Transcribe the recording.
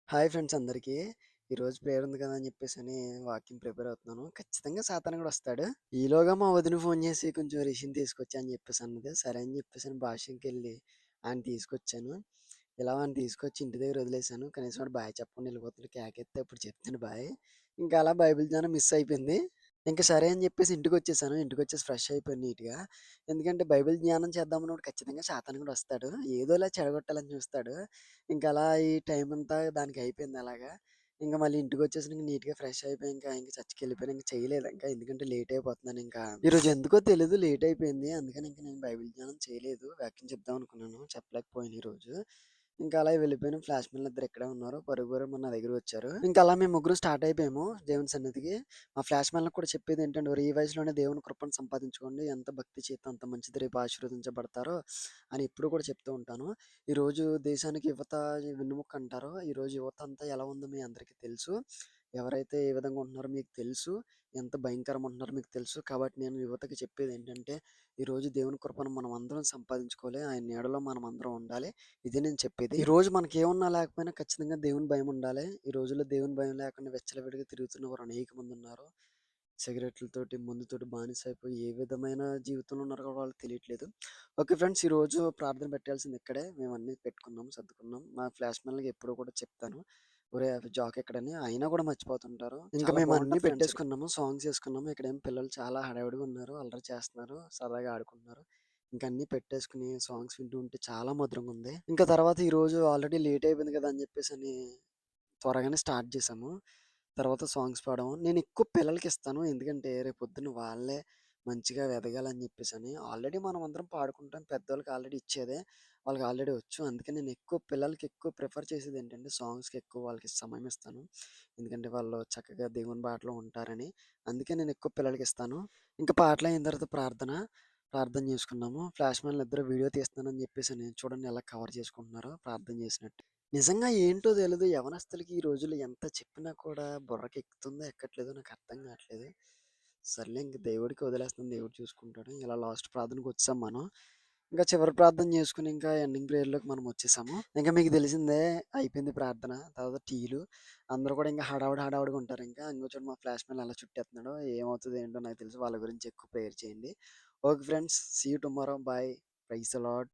Hi friends అందరికీ. ఈరోజు prayer ఉంది కదా అని చెప్పేసని వాకింగ్ ప్రిపేర్ అవుతున్నాను. ఖచ్చితంగా సాతాను కూడా వస్తాడు. ఈలోగా మా వదిన ఫోన్ చేసి కొంచెం రిషిని తీసుకొచ్చా అని చెప్పేసి అన్నది. సరే అని చెప్పేసని బాత్రూమ్‌కెళ్ళి ఆడిని తీసుకొచ్చాను. ఇలా వాడిని తీసుకొచ్చి ఇంటి దగ్గర వదిలేసాను. కనీసం వాడు బాయ్ చెప్పకుండా వెళ్ళిపోతుంటే కేకేత్తే అప్పుడు చెప్తాను బాయ్. ఇంకా అలా బైబిల్ జ్ఞానం మిస్ అయిపోయింది. ఇంక సరే అని చెప్పేసి ఇంటికొచ్చేసాను. ఇంటికొచ్చేసి ఫ్రెష్ అయిపోయాను నీట్‌గా. ఎందుకంటే బైబిల్ ధ్యానం చేద్దామన్నప్పుడు ఖచ్చితంగా సాతాను కూడా వస్తాడు. ఏదోలా చెడగొట్టాలని చూస్తాడు. ఇంకలా ఈ టైమంతా దానికి అయిపోయింది అలాగా. ఇంక మళ్ళీ ఇంటికొచ్చేసి ఇంక నీట్‌గా ఫ్రెష్ అయిపోయి ఇంక చర్చ్‌కెళ్ళిపోయాను. ఇంక చేయలేదింక. ఎందుకంటే లేట్ అయిపోతున్నానింకా. ఈరోజు ఎందుకో తెలీదు లేట్ అయిపోయింది. అందుకని ఇంక నేను బైబిల్ ధ్యానం చేయలేదు. వాక్యం చెప్దాం అనుకున్నాను. చెప్పలేకపోయాను ఈరోజు. ఇంకా అలా వెళ్ళిపోయాను. ఫ్లాష్ మ్యాన్‌లిద్దరు ఇక్కడే ఉన్నారు. పరుగు పరుగున నా దగ్గరకొచ్చారు. ఇంక అలా మేము ముగ్గురం స్టార్ట్ అయిపోయాము దేవుని సన్నిధికి. మా ఫ్లాష్ మ్యాన్‌లకు కూడా చెప్పేదేంటంటే, "ఒరేయ్! ఈ వయసులోనే దేవుని కృపను సంపాదించుకోండి. ఎంత భక్తి చేస్తే అంత మంచిది. రేపు ఆశీర్వదించబడతారు" అని ఎప్పుడూ కూడా చెప్తూ ఉంటాను. ఈరోజు దేశానికి యువత వెన్నెముక అంటారు. ఈరోజు యువత అంతా ఎలా ఉందో మీ అందరికీ తెలుసు. ఎవరైతే ఏ విధంగా ఉంటున్నారో మీకు తెలుసు. ఎంత భయంకరంగా ఉంటున్నారో మీకు తెలుసు. కాబట్టి నేను యువతకి చెప్పేదేంటంటే, ఈరోజు దేవుని కృపను మనం అందరం సంపాదించుకోవాలి. ఆయన నీడలో మనం అందరం ఉండాలి. ఇదే నేను చెప్పేది. ఈరోజు మనకేమున్నా లేకపోయినా ఖచ్చితంగా దేవుని భయం ఉండాలి. ఈ రోజుల్లో దేవుని భయం లేకుండా విచ్చలవిడిగా తిరుగుతున్నవారు అనేకమందున్నారు. సిగరెట్‌లతోటి, మందుతోటి బానిసైపోయి ఏ విధమైన జీవితంలో ఉన్నారో కూడా వాళ్ళకి తెలియట్లేదు. ఓకే ఫ్రెండ్స్, ఈరోజు ప్రార్థన పెట్టాల్సింది ఇక్కడే. మేమన్నీ పెట్టుకున్నాం, సర్దుకున్నాం. మా ఫ్లాష్ మ్యాన్‌లకి ఎప్పుడూ కూడా చెప్తాను. ఒరేయ్! అవి జాక్ ఎక్కడని. అయినా కూడా మర్చిపోతుంటారు. ఇంకా చాలా మేము అన్నీ బావుంటది ఫ్రెండ్స్ ఇది. పెట్టేసుకున్నాము. సాంగ్స్ యేసుకున్నాము. ఇక్కడేమో పిల్లలు చాలా హడావిడిగా ఉన్నారు. అల్లరి చేస్తున్నారు. సరదాగా ఆడుకుంటున్నారు. ఇంక అన్నీ పెట్టేసుకొని సాంగ్స్ వింటూ ఉంటే చాలా మధురంగుంది. ఇంకా తర్వాత ఈరోజు ఆల్రెడీ లేట్ అయిపోయింది కదా అని చెప్పేసని త్వరగానే స్టార్ట్ చేశాము. తర్వాత సాంగ్స్ పాడాము. నేనెక్కువ పిల్లలకిస్తాను. ఎందుకంటే రేపొద్దున వాళ్ళే మంచిగా ఎదగాలని జెప్పేసని. ఆల్రెడీ మనమందరం పాడుకుంటాం. పెద్దోళ్ళకి ఆల్రెడీ ఇచ్చేదే. వాళ్ళకి ఆల్రెడీ వచ్చు. అందుకే నేనెక్కువ పిల్లలకి ఎక్కువ ప్రిఫర్ చేసేదేంటంటే సాంగ్స్‌కి ఎక్కువ వాళ్ళకి సమయం ఇస్తాను. ఎందుకంటే వాళ్ళు చక్కగా దేవుని బాటలో ఉంటారని. అందుకే నేనెక్కువ పిల్లలకిస్తాను. ఇంకా పాటలయిన తర్వాత ప్రార్థన. ప్రార్థన చేసుకున్నాము. ఫ్లాష్ మ్యాన్‌లిద్దరూ వీడియో తీస్తున్నానని జెప్పేసని చూడండి ఎలా కవర్ చేసుకుంటున్నారో ప్రార్థన చేసినట్టు. నిజంగా ఏంటో తెలీదు. యవ్వనస్తులకి ఈ రోజుల్లో ఎంత చెప్పినా కూడా బుర్రకెక్కుతుందో, ఎక్కట్లేదో నాకర్థం గాట్లేదు. సర్లే ఇంక దేవుడికి వదిలేస్తున్నాను. దేవుడు చూసుకుంటాడు. ఇలా లాస్ట్ ప్రార్థనకొచ్చేసాం మనం. ఇంకా చివరి ప్రార్థన చేసుకొని ఇంకా ఎండింగ్ ప్రేయర్‌లోకి మనం వచ్చేసాము. ఇంకా మీకు తెలిసిందే అయిపోయింది ప్రార్థన. తర్వాత టీలు. అందరూ కూడా ఇంకా హడావిడిగా ఉంటారింకా. ఇంగో చూడు మా ఫ్లాష్ మ్యాన్ ఎలా చుట్టేత్తన్నాడో. ఏమవుతదో ఏంటో నాకు తెలుసు. వాళ్ళ గురించి ఎక్కువ ప్రేయర్ చేయండి. Okay friends. See you tomorrow. Bye. Praise the lord.